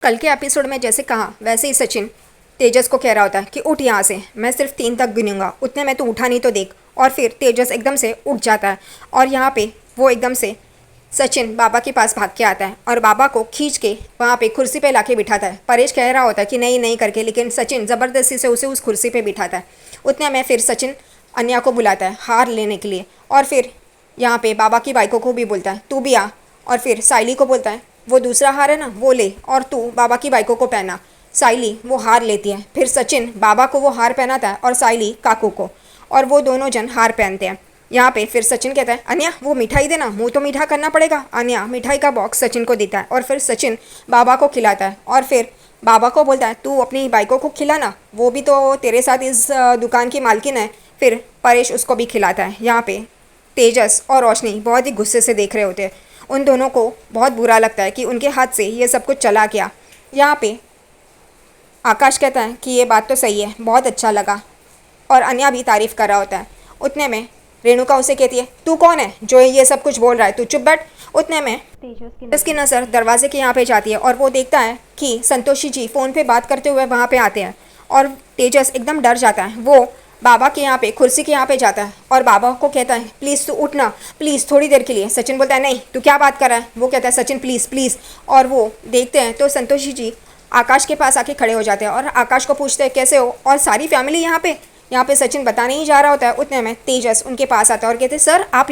कल के एपिसोड में जैसे कहा वैसे ही सचिन तेजस को कह रहा होता है कि उठ यहाँ से, मैं सिर्फ 3 तक गिनूंगा, उतने में तो उठा नहीं तो देख। और फिर तेजस एकदम से उठ जाता है और यहाँ पे वो एकदम से सचिन बाबा के पास भाग के आता है और बाबा को खींच के वहाँ पे कुर्सी पे लाके बिठाता है। परेश कह रहा होता है कि नहीं नहीं करके, लेकिन सचिन ज़बरदस्ती से उसे उस कुर्सी पे बिठाता है। उतने में फिर सचिन अन्या को बुलाता है हार लेने के लिए और फिर यहाँ पे बाबा की बाइकों को भी बोलता है तू भी आ। और फिर साइली को बोलता है वो दूसरा हार है ना वो ले और तू बाबा की बाइकों को पहना। साइली वो हार लेती है, फिर सचिन बाबा को वो हार पहनाता है और साइली काकू को, और वो दोनों जन हार पहनते हैं। यहाँ पे फिर सचिन कहता है अन्या वो मिठाई देना, मुँह तो मीठा करना पड़ेगा। अन्या मिठाई का बॉक्स सचिन को देता है और फिर सचिन बाबा को खिलाता है और फिर बाबा को बोलता है तू अपनी बाइकों को खिलाना, वो भी तो तेरे साथ इस दुकान की मालकिन है। फिर परेश उसको भी खिलाता है। यहाँ पे तेजस और रोशनी बहुत ही गुस्से से देख रहे होते हैं। उन दोनों को बहुत बुरा लगता है कि उनके हाथ से ये सब कुछ चला गया। यहाँ पे आकाश कहता है कि ये बात तो सही है, बहुत अच्छा लगा, और अन्या भी तारीफ़ कर रहा होता है। उतने में रेणुका उसे कहती है तू कौन है जो ये सब कुछ बोल रहा है, तू चुप बैठ। उतने में तेजस की नज़र दरवाजे के यहाँ पे जाती है और वो देखता है कि संतोषी जी फ़ोन पे बात करते हुए वहाँ पे आते हैं और तेजस एकदम डर जाता है। वो बाबा के यहाँ पे कुर्सी के यहाँ पे जाता है और बाबा को कहता है प्लीज़ तू उठना, प्लीज़ थोड़ी देर के लिए। सचिन बोलता है नहीं तू क्या बात कर रहा है। वो कहता है सचिन प्लीज़ प्लीज़। और वो देखते हैं तो संतोषी जी आकाश के पास आके खड़े हो जाते हैं और आकाश को पूछते हैं कैसे हो, और सारी फैमिली यहाँ पे सचिन बताने ही जा रहा होता है। उतने में तेजस उनके पास आता है और कहते हैं सर आप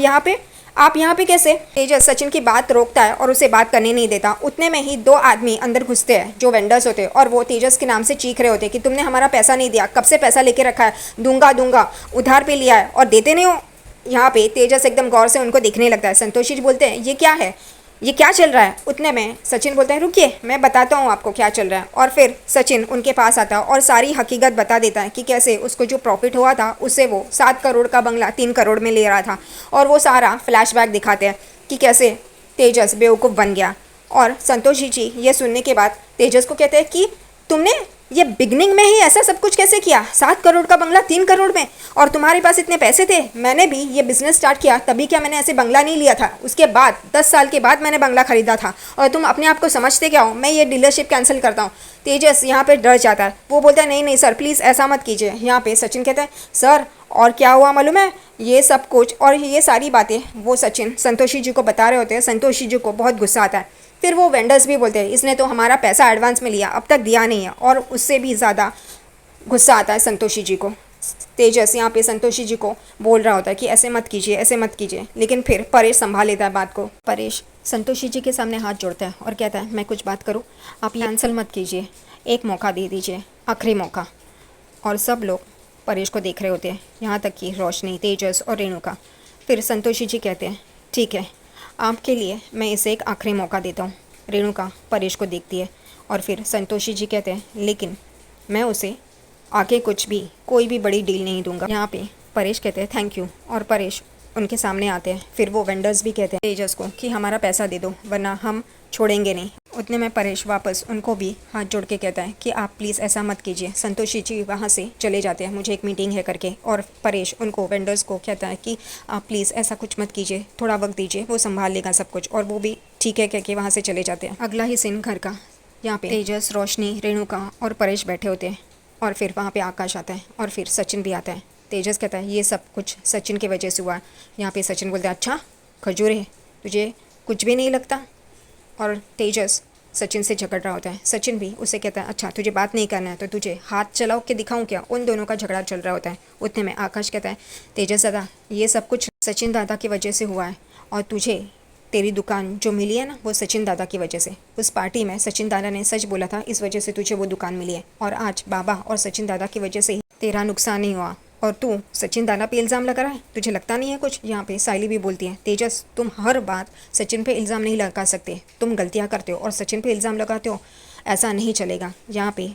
यहाँ पे कैसे। तेजस सचिन की बात रोकता है और उसे बात करने नहीं देता। उतने में ही 2 आदमी अंदर घुसते हैं जो वेंडर्स होते हैं और वो तेजस के नाम से चीख रहे होते हैं कि तुमने हमारा पैसा नहीं दिया, कब से पैसा लेके रखा है, दूंगा दूंगा, उधार पे लिया है और देते नहीं हो। यहाँ पे तेजस एकदम गौर से उनको देखने लगता है। संतोषी जी बोलते हैं ये क्या है, ये क्या चल रहा है। उतने में सचिन बोलता है रुकिए मैं बताता हूँ आपको क्या चल रहा है। और फिर सचिन उनके पास आता है और सारी हकीकत बता देता है कि कैसे उसको जो प्रॉफिट हुआ था उससे वो 7 करोड़ का बंगला 3 करोड़ में ले रहा था, और वो सारा फ्लैशबैक दिखाते हैं कि कैसे तेजस बेवकूफ़ बन गया। और संतोषी जी ये सुनने के बाद तेजस को कहते हैं कि तुमने ये बिगनिंग में ही ऐसा सब कुछ कैसे किया, 7 करोड़ का बंगला 3 करोड़ में, और तुम्हारे पास इतने पैसे थे। मैंने भी ये बिजनेस स्टार्ट किया तभी क्या मैंने ऐसे बंगला नहीं लिया था, उसके बाद 10 साल के बाद मैंने बंगला खरीदा था, और तुम अपने आप को समझते क्या हो, मैं ये डीलरशिप कैंसिल करता हूँ। तेजस यहाँ पे डर जाता है। वो बोलता है नहीं नहीं सर प्लीज़ ऐसा मत कीजिए। यहाँ पे सचिन कहता है सर और क्या हुआ मालूम है, ये सब कुछ और ये सारी बातें वो सचिन संतोषी जी को बता रहे होते हैं। संतोषी जी को बहुत गुस्सा आता है। फिर वो वेंडर्स भी बोलते हैं इसने तो हमारा पैसा एडवांस में लिया, अब तक दिया नहीं है, और उससे भी ज़्यादा गुस्सा आता है संतोषी जी को। तेजस यहाँ पे संतोषी जी को बोल रहा होता है कि ऐसे मत कीजिए ऐसे मत कीजिए, लेकिन फिर परेश संभाल लेता है बात को। परेश संतोषी जी के सामने हाथ जोड़ता है और कहता है मैं कुछ बात करूँ, आप ये कैंसिल मत कीजिए, एक मौका दे दीजिए, आखिरी मौका। और सब लोग परेश को देख रहे होते हैं, यहाँ तक कि रोशनी, तेजस और रेणुका। फिर संतोषी जी कहते हैं ठीक है आपके लिए मैं इसे एक आखिरी मौका देता हूँ। रेणुका परेश को देखती है और फिर संतोषी जी कहते हैं लेकिन मैं उसे आगे कुछ भी कोई भी बड़ी डील नहीं दूंगा। यहाँ पे परेश कहते हैं थैंक यू, और परेश उनके सामने आते हैं। फिर वो वेंडर्स भी कहते हैं तेजस को कि हमारा पैसा दे दो वरना हम छोड़ेंगे नहीं। उतने में परेश वापस उनको भी हाथ जोड़ के कहता है कि आप प्लीज़ ऐसा मत कीजिए। संतोषी जी वहाँ से चले जाते हैं, मुझे एक मीटिंग है करके, और परेश उनको वेंडर्स को कहता है कि आप प्लीज़ ऐसा कुछ मत कीजिए, थोड़ा वक्त दीजिए, वो संभाल लेगा सब कुछ, और वो भी ठीक है कह के वहाँ से चले जाते हैं। अगला ही सीन घर का, यहाँ पे तेजस, रोशनी, रेणुका और परेश बैठे होते हैं, और फिर वहाँ पे आकाश आता है और फिर सचिन भी आता है। तेजस कहता है ये सब कुछ सचिन की वजह से हुआ। यहाँ पे सचिन बोलता है अच्छा खजूर है, तुझे कुछ भी नहीं लगता। और तेजस सचिन से झगड़ रहा होता है। सचिन भी उसे कहता है अच्छा तुझे बात नहीं करना है तो तुझे हाथ चलाओ के दिखाऊं क्या। उन दोनों का झगड़ा चल रहा होता है। उतने में आकाश कहता है तेजस दादा ये सब कुछ सचिन दादा की वजह से हुआ है, और तुझे तेरी दुकान जो मिली है ना वो सचिन दादा की वजह से। उस पार्टी में सचिन दादा ने सच बोला था, इस वजह से तुझे वो दुकान मिली है, और आज बाबा और सचिन दादा की वजह से ही तेरा नुकसान नहीं हुआ, और तू सचिन दादा पे इल्ज़ाम लगा रहा है, तुझे लगता नहीं है कुछ। यहाँ पे साइली भी बोलती है तेजस तुम हर बात सचिन पे इल्ज़ाम नहीं लगा सकते, तुम गलतियाँ करते हो और सचिन पे इल्ज़ाम लगाते हो, ऐसा नहीं चलेगा। यहाँ पे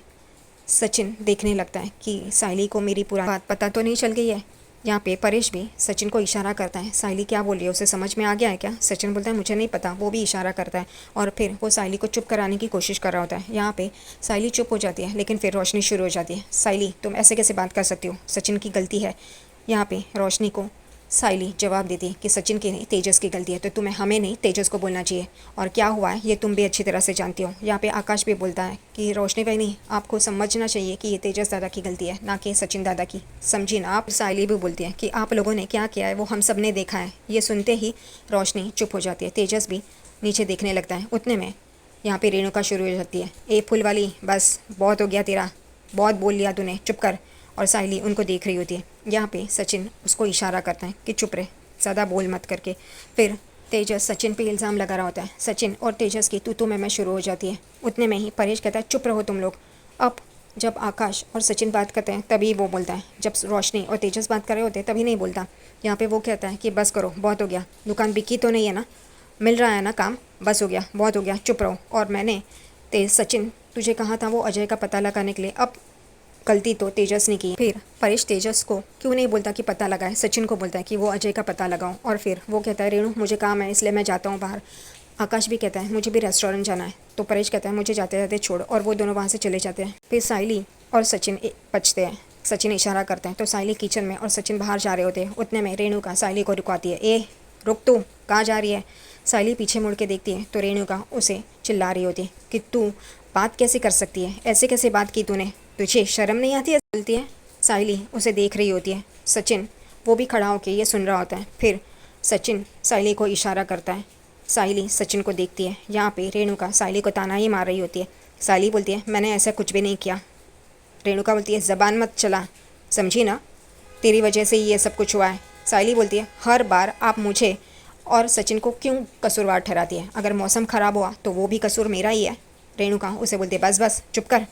सचिन देखने लगता है कि साइली को मेरी पूरा बात पता तो नहीं चल गई है। यहाँ पे परेश भी सचिन को इशारा करता है, साइली क्या बोल रही है उसे समझ में आ गया है क्या। सचिन बोलता है मुझे नहीं पता, वो भी इशारा करता है, और फिर वो साइली को चुप कराने की कोशिश कर रहा होता है। यहाँ पे साइली चुप हो जाती है, लेकिन फिर रोशनी शुरू हो जाती है। साइली तुम ऐसे कैसे बात कर सकती हो, सचिन की गलती है। यहाँ पे रोशनी को साइली जवाब देती है कि सचिन की नहीं तेजस की गलती है, तो तुम्हें हमें नहीं तेजस को बोलना चाहिए। और क्या हुआ है ये तुम भी अच्छी तरह से जानती हो। यहाँ पे आकाश भी बोलता है कि रोशनी बहनी, आपको समझना चाहिए कि ये तेजस दादा की गलती है, ना कि सचिन दादा की, समझी ना आप। साइली भी बोलती है कि आप लोगों ने क्या किया है वो हम सब ने देखा है। ये सुनते ही रोशनी चुप हो जाती है, तेजस भी नीचे देखने लगता है। उतने में यहाँ पे रेणुका शुरू हो जाती है, ए फूल वाली, बस बहुत हो गया तेरा, बहुत बोल लिया तूने, चुप कर। और साइली उनको देख रही होती है। यहाँ पे सचिन उसको इशारा करता है कि चुप रहे, ज़्यादा बोल मत करके। फिर तेजस सचिन पे इल्ज़ाम लगा रहा होता है। सचिन और तेजस की तू मैं शुरू हो जाती है। उतने में ही परेश कहता है चुप रहो तुम लोग। अब जब आकाश और सचिन बात करते हैं तभी वो बोलता है, जब रोशनी और तेजस बात कर रहे होते हैं तभी नहीं बोलता। यहाँ पे वो कहता है कि बस करो, बहुत हो गया, दुकान बिकी तो नहीं है ना, मिल रहा है ना काम, बस हो गया, बहुत हो गया, चुप रहो। और मैंने सचिन तुझे कहा था वो अजय का पता लगाने के लिए, अब गलती तो तेजस ने की। फिर परेश तेजस को क्यों नहीं बोलता कि पता लगाए, सचिन को बोलता है कि वो अजय का पता लगाओ। और फिर वो कहता है रेणु मुझे काम है इसलिए मैं जाता हूँ बाहर। आकाश भी कहता है मुझे भी रेस्टोरेंट जाना है, तो परेश कहता है मुझे जाते जाते छोड़, और वो दोनों वहाँ से चले जाते हैं। फिर साइली और सचिन बचते हैं। सचिन इशारा करते हैं तो साइली किचन में और सचिन बाहर जा रहे होते हैं। उतने में रेणुका साइली को रुकवाती है, ए रुक, तू कहाँ जा रही है। साइली पीछे मुड़ के देखती है तो रेणुका उसे चिल्ला रही होती है कि तू बात कैसे कर सकती है, ऐसे कैसे बात की तूने, तुझे शर्म नहीं आती है। बोलती है साइली उसे देख रही होती है। सचिन वो भी खड़ा होकर ये सुन रहा होता है। फिर सचिन साइली को इशारा करता है, साइली सचिन को देखती है। यहाँ पे रेणुका साइली को ताना ही मार रही होती है। साइली बोलती है मैंने ऐसा कुछ भी नहीं किया। रेणुका बोलती है ज़बान मत चला, समझी ना, तेरी वजह से ये सब कुछ हुआ है। साइली बोलती है हर बार आप मुझे और सचिन को क्यों कसूरवार ठहराती है, अगर मौसम ख़राब हुआ तो वो भी कसूर मेरा ही है। रेणुका उसे बोलती है बस बस चुप कर।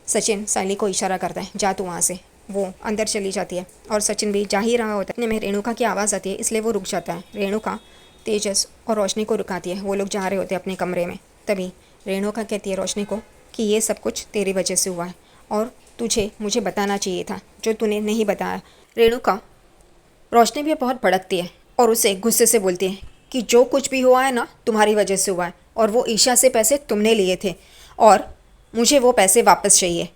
सचिन साइली को इशारा करता है जा तू वहाँ से। वो अंदर चली जाती है और सचिन भी जा ही रहा होता है। इतने में रेणुका की आवाज़ आती है इसलिए वो रुक जाता है। रेणुका तेजस और रोशनी को रुकाती है, वो लोग जा रहे होते हैं अपने कमरे में। तभी रेणुका कहती है रोशनी को कि ये सब कुछ तेरी वजह से हुआ है और तुझे मुझे बताना चाहिए था जो तूने नहीं बताया। रेणुका रोशनी भी बहुत भड़कती है और उसे गुस्से से बोलती है कि जो कुछ भी हुआ है ना तुम्हारी वजह से हुआ है, और वो ईशा से पैसे तुमने लिए थे और मुझे वो पैसे वापस चाहिए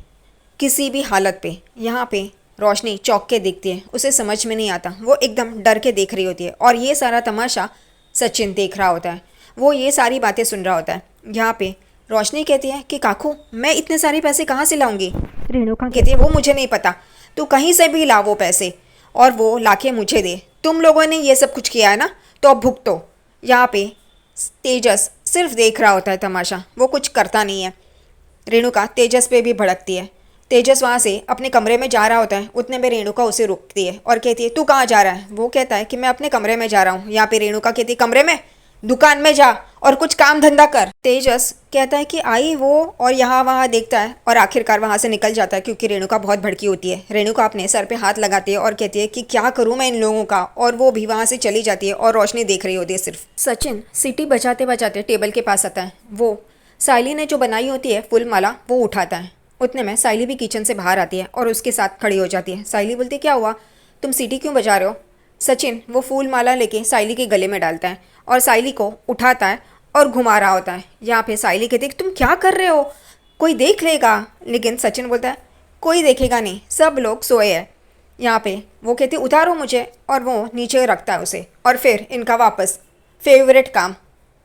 किसी भी हालत पे। यहाँ पे रोशनी चौंक के देखती है, उसे समझ में नहीं आता, वो एकदम डर के देख रही होती है। और ये सारा तमाशा सचिन देख रहा होता है, वो ये सारी बातें सुन रहा होता है। यहाँ पे रोशनी कहती है कि काकू मैं इतने सारे पैसे कहाँ से लाऊंगी। रेणुका कहती है वो मुझे नहीं पता, तू कहीं से भी ला वो पैसे और वो लाके मुझे दे। तुम लोगों ने ये सब कुछ किया है ना, तो अब भुगतो। यहाँ पे तेजस सिर्फ देख रहा होता है तमाशा, वो कुछ करता नहीं है। रेणुका तेजस पे भी भड़कती है। तेजस वहाँ से अपने कमरे में जा रहा होता है। उतने में रेणुका उसे रोकती है और कहती है तू कहाँ जा रहा है। वो कहता है कि मैं अपने कमरे में जा रहा हूँ। यहाँ पे रेणुका कहती है कमरे में, दुकान में जा और कुछ काम धंधा कर। तेजस कहता है कि आई वो, और यहाँ वहाँ देखता है और आखिरकार वहाँ से निकल जाता है क्योंकि रेणुका बहुत भड़की होती है। रेणुका अपने सर पे हाथ लगाती है और कहती है कि क्या करूँ मैं इन लोगों का, और वो भी वहाँ से चली जाती है और रोशनी देख रही होती है सिर्फ। सचिन सीटी बजाते बजाते टेबल के पास आता है। वो साइली ने जो बनाई होती है फूल माला वो उठाता है। उतने में साइली भी किचन से बाहर आती है और उसके साथ खड़ी हो जाती है। साइली बोलती है क्या हुआ, तुम सीटी क्यों बजा रहे हो। सचिन वो फूल माला लेके साइली के गले में डालता है और साइली को उठाता है और घुमा रहा होता है। यहाँ पे साइली कहती है तुम क्या कर रहे हो, कोई देख लेगा। लेकिन सचिन बोलता है कोई देखेगा नहीं, सब लोग सोए हैं। यहाँ पे वो कहती है उतारो मुझे, और वो नीचे रखता है उसे। और फिर इनका वापस फेवरेट काम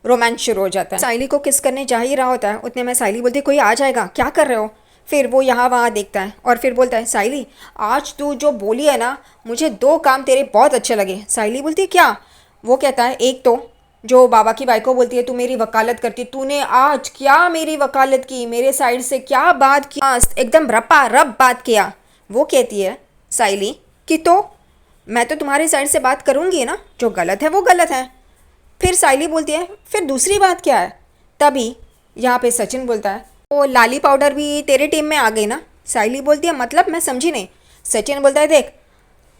रोमांस शुरू हो जाता है। साइली को किस करने जा ही रहा होता है। उतने में साइली बोलती है कोई आ जाएगा, क्या कर रहे हो। फिर वो यहाँ वहाँ देखता है और फिर बोलता है साइली आज तू जो बोली है ना, मुझे 2 काम तेरे बहुत अच्छे लगे। साइली बोलती है क्या। वो कहता है एक तो जो बाबा की बाई को बोलती है तू मेरी वकालत करती, तूने आज क्या मेरी वकालत की, मेरे साइड से क्या बात की, एकदम रपा रप बात किया। वो कहती है साइली कि तो मैं तो तुम्हारी साइड से बात करूँगी ना, जो गलत है वो गलत है। फिर साइली बोलती है फिर दूसरी बात क्या है। तभी यहाँ पे सचिन बोलता है वो लाली पाउडर भी तेरे टीम में आ गई ना। साइली बोलती है मतलब मैं समझी नहीं। सचिन बोलता है देख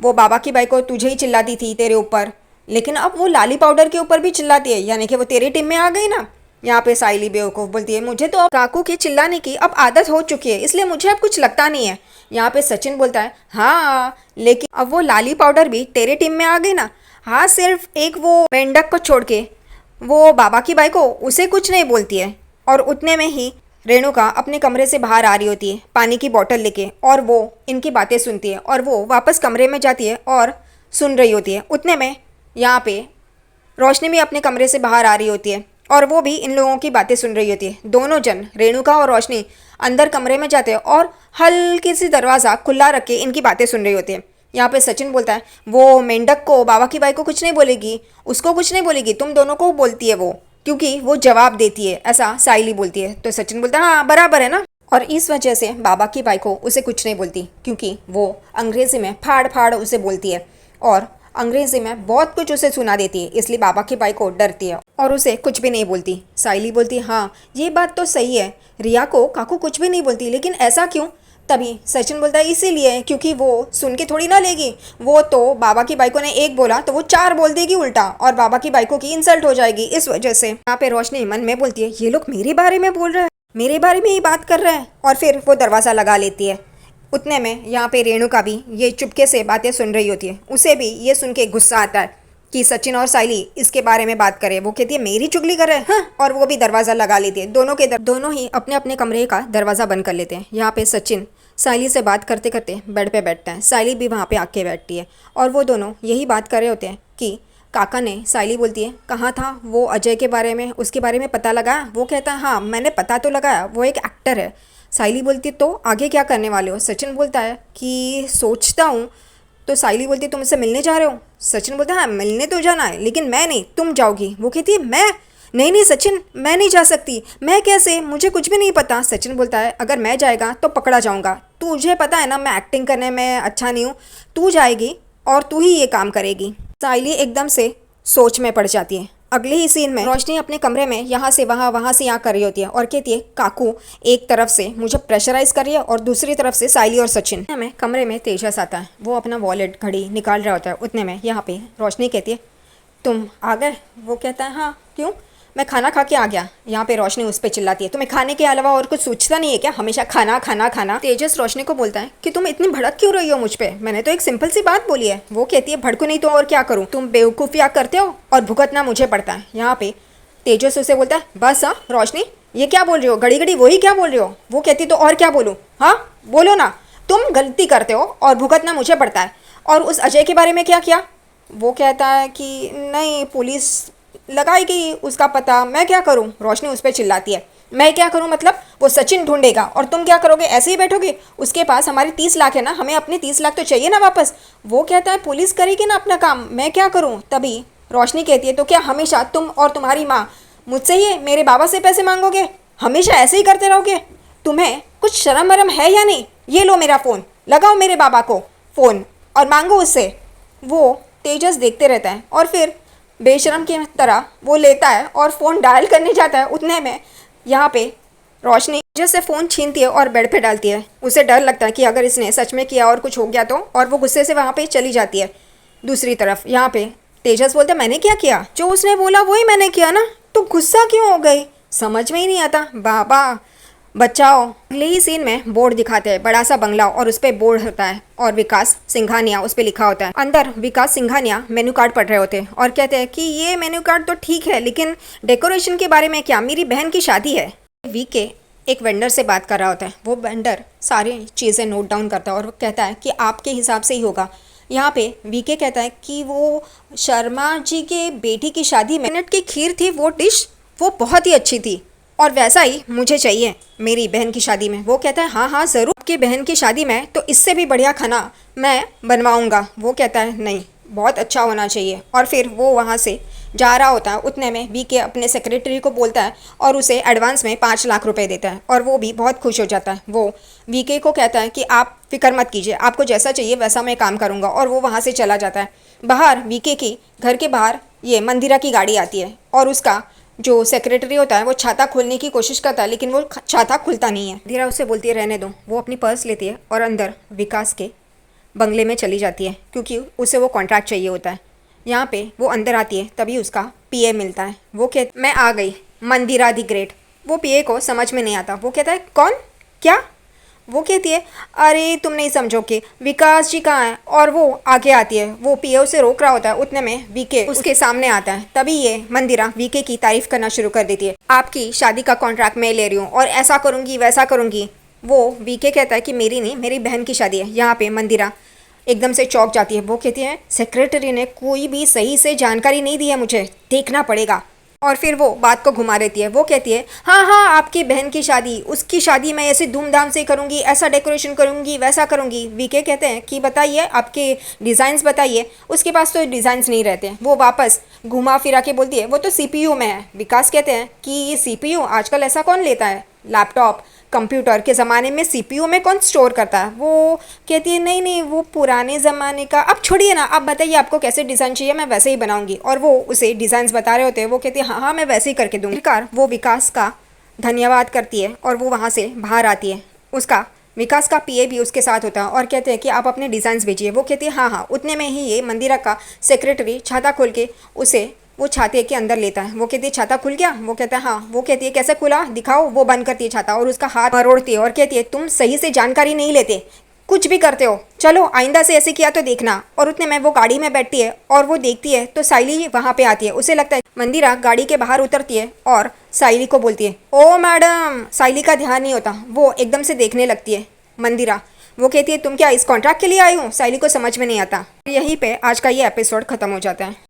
वो बाबा की बाई को तुझे ही चिल्लाती थी तेरे ऊपर, लेकिन अब वो लाली पाउडर के ऊपर भी चिल्लाती है, यानी कि वो तेरी टीम में आ गई ना। यहाँ पे साइली बेवकूफ़ बोलती है मुझे तो अब काकू की चिल्लाने की अब आदत हो चुकी है, इसलिए मुझे अब कुछ लगता नहीं है। यहाँ पे सचिन बोलता है हाँ लेकिन अब वो लाली पाउडर भी तेरे टीम में आ गई ना। हाँ सिर्फ एक वो मेंढक को छोड़ के वो बाबा की बाई को उसे कुछ नहीं बोलती है। और उतने में ही रेणुका अपने कमरे से बाहर आ रही होती है पानी की बोतल लेके, और वो इनकी बातें सुनती है और वो वापस कमरे में जाती है और सुन रही होती है। उतने में यहाँ पे रोशनी भी अपने कमरे से बाहर आ रही होती है और वो भी इन लोगों की बातें सुन रही होती है। दोनों जन, रेणुका और रोशनी, अंदर कमरे में जाते हैं और हल्की सी दरवाज़ा खुला रख के इनकी बातें सुन रही होती है। यहाँ पे सचिन बोलता है, वो मेंढक को, बाबा की बाई को कुछ नहीं बोलेगी, उसको कुछ नहीं बोलेगी, तुम दोनों को बोलती है वो, क्योंकि वो जवाब देती है, ऐसा साइली बोलती है। तो सचिन बोलता है, हाँ बराबर है ना। और इस वजह से बाबा की बाई को उसे कुछ नहीं बोलती, क्योंकि वो अंग्रेज़ी में फाड़ फाड़ उसे बोलती है और अंग्रेज़ी में बहुत कुछ उसे सुना देती है, इसलिए बाबा की बाई को डरती है और उसे कुछ भी नहीं बोलती। साइली बोलती है, हाँ ये बात तो सही है, रिया को काकू कुछ भी नहीं बोलती, लेकिन ऐसा क्यों? तभी सचिन बोलता है, इसीलिए क्योंकि वो सुन के थोड़ी ना लेगी, वो तो बाबा की बाइको ने एक बोला तो वो चार बोल देगी उल्टा, और बाबा की बाइको की इंसल्ट हो जाएगी। इस वजह से यहाँ पे रोशनी मन में बोलती है, ये लोग मेरे बारे में बोल रहे हैं, मेरे बारे में ही बात कर रहे हैं, और फिर वो दरवाज़ा लगा लेती है। उतने में यहाँ पे रेणुका भी ये चुपके से बातें सुन रही होती है। उसे भी ये सुन के गुस्सा आता है कि सचिन और साइली इसके बारे में बात करे। वो कहती है, मेरी चुगली कर रहे हैं, हाँ, और वो भी दरवाज़ा लगा लेती है। दोनों ही अपने अपने कमरे का दरवाज़ा बंद कर लेते हैं। यहाँ पे सचिन साइली से बात करते करते बेड पे बैठता है, साइली भी वहाँ पे आके बैठती है और वो दोनों यही बात कर रहे होते हैं कि काका ने, साइली बोलती है, कहाँ था वो अजय के बारे में, उसके बारे में पता लगाया? वो कहता है, हाँ मैंने पता तो लगाया, वो एक एक्टर है। साइली बोलती है, तो आगे क्या करने वाले हो? सचिन बोलता है कि सोचता हूँ। तो साइली बोलती है, तुम इससे मिलने जा रहे हो? सचिन बोलता है, हाँ मिलने तो जाना है, लेकिन मैं नहीं, तुम जाओगी। वो कहती है, मैं नहीं नहीं सचिन, मैं नहीं जा सकती। मैं कैसे? मुझे कुछ भी नहीं पता। सचिन बोलता है, अगर मैं जाएगा तो पकड़ा जाऊंगा, तुझे पता है ना मैं एक्टिंग करने में अच्छा नहीं हूँ, तू जाएगी और तू ही ये काम करेगी। साइली एकदम से सोच में पड़ जाती है। अगले ही सीन में रोशनी अपने कमरे में यहाँ से वहाँ से यहाँ कर रही होती है और कहती है, काकू एक तरफ से मुझे प्रेशराइज कर रही है और दूसरी तरफ से साइली और सचिन। हमें कमरे में तेजस आता है, वो अपना वॉलेट घड़ी निकाल रहा होता है। उतने में यहाँ पे रोशनी कहती है, तुम आ गए? वो कहता है, हाँ क्यों? मैं खाना खा के आ गया। यहाँ पे रोशनी उस पर चिल्लाती है, तुम्हें खाने के अलावा और कुछ सोचता नहीं है क्या? हमेशा खाना खाना खाना। तेजस रोशनी को बोलता है कि तुम इतनी भड़क क्यों रही हो मुझ पे? मैंने तो एक सिंपल सी बात बोली है। वो कहती है, भड़कू नहीं तो और क्या करूँ? तुम बेवकूफ़ियाँ करते हो और भुगतना मुझे पड़ता है। यहाँ पे तेजस उसे बोलता है, बस हाँ रोशनी, ये क्या बोल रही हो? घड़ी घड़ी वही क्या बोल रही हो? वो कहती तो और क्या बोलूँ? हाँ बोलो ना, तुम गलती करते हो और भुगतना मुझे पड़ता है। और उस अजय के बारे में क्या किया? वो कहता है कि नहीं, पुलिस लगाएगी उसका पता, मैं क्या करूं? रोशनी उस पर चिल्लाती है, मैं क्या करूं मतलब? वो सचिन ढूंढेगा और तुम क्या करोगे? ऐसे ही बैठोगे? उसके पास हमारे 30 लाख है ना, हमें अपने 30 लाख तो चाहिए ना वापस। वो कहता है, पुलिस करेगी ना अपना काम, मैं क्या करूं? तभी रोशनी कहती है, तो क्या हमेशा तुम और तुम्हारी माँ मुझसे ही मेरे बाबा से पैसे मांगोगे? हमेशा ऐसे ही करते रहोगे? तुम्हें कुछ शर्म वरम है या नहीं? ये लो मेरा फ़ोन, लगाओ मेरे बाबा को फ़ोन और मांगो उससे। वो तेजस देखते रहता है और फिर बेशरम की तरह वो लेता है और फ़ोन डायल करने जाता है। उतने में यहाँ पे रोशनी तेजस से फ़ोन छीनती है और बेड पे डालती है। उसे डर लगता है कि अगर इसने सच में किया और कुछ हो गया तो, और वो गुस्से से वहाँ पे चली जाती है। दूसरी तरफ यहाँ पे तेजस बोलता है, मैंने क्या किया? जो उसने बोला वही मैंने किया ना, तो गुस्सा क्यों हो गई? समझ में ही नहीं आता, बाबा बचाओ। अगले ही सीन में बोर्ड दिखाते हैं, बड़ा सा बंगला, और उस पर बोर्ड होता है और विकास सिंघानिया उस पर लिखा होता है। अंदर विकास सिंघानिया मेनू कार्ड पढ़ रहे होते हैं और कहते हैं कि ये मेनू कार्ड तो ठीक है, लेकिन डेकोरेशन के बारे में क्या? मेरी बहन की शादी है। वीके एक वेंडर से बात कर रहा होता है। वो वेंडर सारी चीज़ें नोट डाउन करता है और वो कहता है कि आपके हिसाब से ही होगा। यहाँ पे वीके कहता है कि वो शर्मा जी के बेटी की शादी में मिनट की खीर थी, वो डिश वो बहुत ही अच्छी थी और वैसा ही मुझे चाहिए मेरी बहन की शादी में। वो कहता है, हाँ हाँ ज़रूर, आपकी बहन की शादी में तो इससे भी बढ़िया खाना मैं बनवाऊँगा। वो कहता है, नहीं बहुत अच्छा होना चाहिए। और फिर वो वहाँ से जा रहा होता है। उतने में वीके अपने सेक्रेटरी को बोलता है और उसे एडवांस में 5 लाख रुपए देता है और वो भी बहुत खुश हो जाता है। वो वीके को कहता है कि आप फिक्र मत कीजिए, आपको जैसा चाहिए वैसा मैं काम करूँगा, और वो वहाँ से चला जाता है। बाहर वीके की घर के बाहर ये मंदिरा की गाड़ी आती है और उसका जो सेक्रेटरी होता है वो छाता खोलने की कोशिश करता है, लेकिन वो छाता खुलता नहीं है। धीरा उसे बोलती है, रहने दो। वो अपनी पर्स लेती है और अंदर विकास के बंगले में चली जाती है, क्योंकि उसे वो कॉन्ट्रैक्ट चाहिए होता है। यहाँ पे वो अंदर आती है, तभी उसका पीए मिलता है। वो कहता, मैं आ गई, मंदिरा दी ग्रेट। वो पीए को समझ में नहीं आता। वो कहता है, कौन? क्या? वो कहती है, अरे तुम नहीं समझोगे, विकास जी कहाँ हैं? और वो आगे आती है। वो पीए उसे रोक रहा होता है। उतने में वीके उसके सामने आता है। तभी ये मंदिरा वीके की तारीफ करना शुरू कर देती है, आपकी शादी का कॉन्ट्रैक्ट मैं ले रही हूँ और ऐसा करूँगी वैसा करूँगी। वो वीके कहता है कि मेरी नहीं, मेरी बहन की शादी है। यहाँ पे मंदिरा एकदम से चौंक जाती है। वो कहती है सेक्रेटरी ने कोई भी सही से जानकारी नहीं दी है, मुझे देखना पड़ेगा। और फिर वो बात को घुमा देती है। वो कहती है हाँ हाँ, आपकी बहन की शादी, उसकी शादी मैं ऐसे धूमधाम से करूँगी, ऐसा डेकोरेशन करूँगी, वैसा करूँगी। वीके कहते हैं कि बताइए आपके डिज़ाइंस बताइए। उसके पास तो डिज़ाइंस नहीं रहते। वो वापस घुमा फिरा के बोलती है वो तो सीपीयू में है। विकास कहते हैं कि ये सीपीयू आजकल ऐसा कौन लेता है, लैपटॉप कंप्यूटर के ज़माने में सीपीयू में कौन स्टोर करता है। वो कहती है नहीं नहीं, वो पुराने ज़माने का, अब छोड़िए ना, आप बताइए आपको कैसे डिज़ाइन चाहिए, मैं वैसे ही बनाऊंगी। और वो उसे डिज़ाइंस बता रहे होते हैं। वो कहती है हाँ हाँ, मैं वैसे ही करके दूँगी। आखिरकार वो विकास का धन्यवाद करती है और वो वहाँ से बाहर आती है। उसका विकास का पीए भी उसके साथ होता है और कहते हैं कि आप अपने डिज़ाइंस भेजिए। वो कहती है हाँ हाँ। उतने में ही ये मंदिरा का सेक्रेटरी छाता खोल के उसे वो छाते के अंदर लेता है। वो कहती है छाता खुल गया। वो कहता है हाँ। वो कहती है कैसे खुला, दिखाओ। वो बंद करती है छाता और उसका हाथ मरोड़ती है और कहती है तुम सही से जानकारी नहीं लेते, कुछ भी करते हो, चलो आइंदा से ऐसे किया तो देखना। और उतने में वो गाड़ी में बैठती है और वो देखती है तो साइली वहाँ पे आती है। उसे लगता है मंदिरा गाड़ी के बाहर उतरती है और साइली को बोलती है ओ मैडम। साइली का ध्यान नहीं होता, वो एकदम से देखने लगती है मंदिरा। वो कहती है तुम क्या इस कॉन्ट्रैक्ट के लिए आई हो। साइली को समझ में नहीं आता। यहीं पे आज का ये एपिसोड खत्म हो जाता है।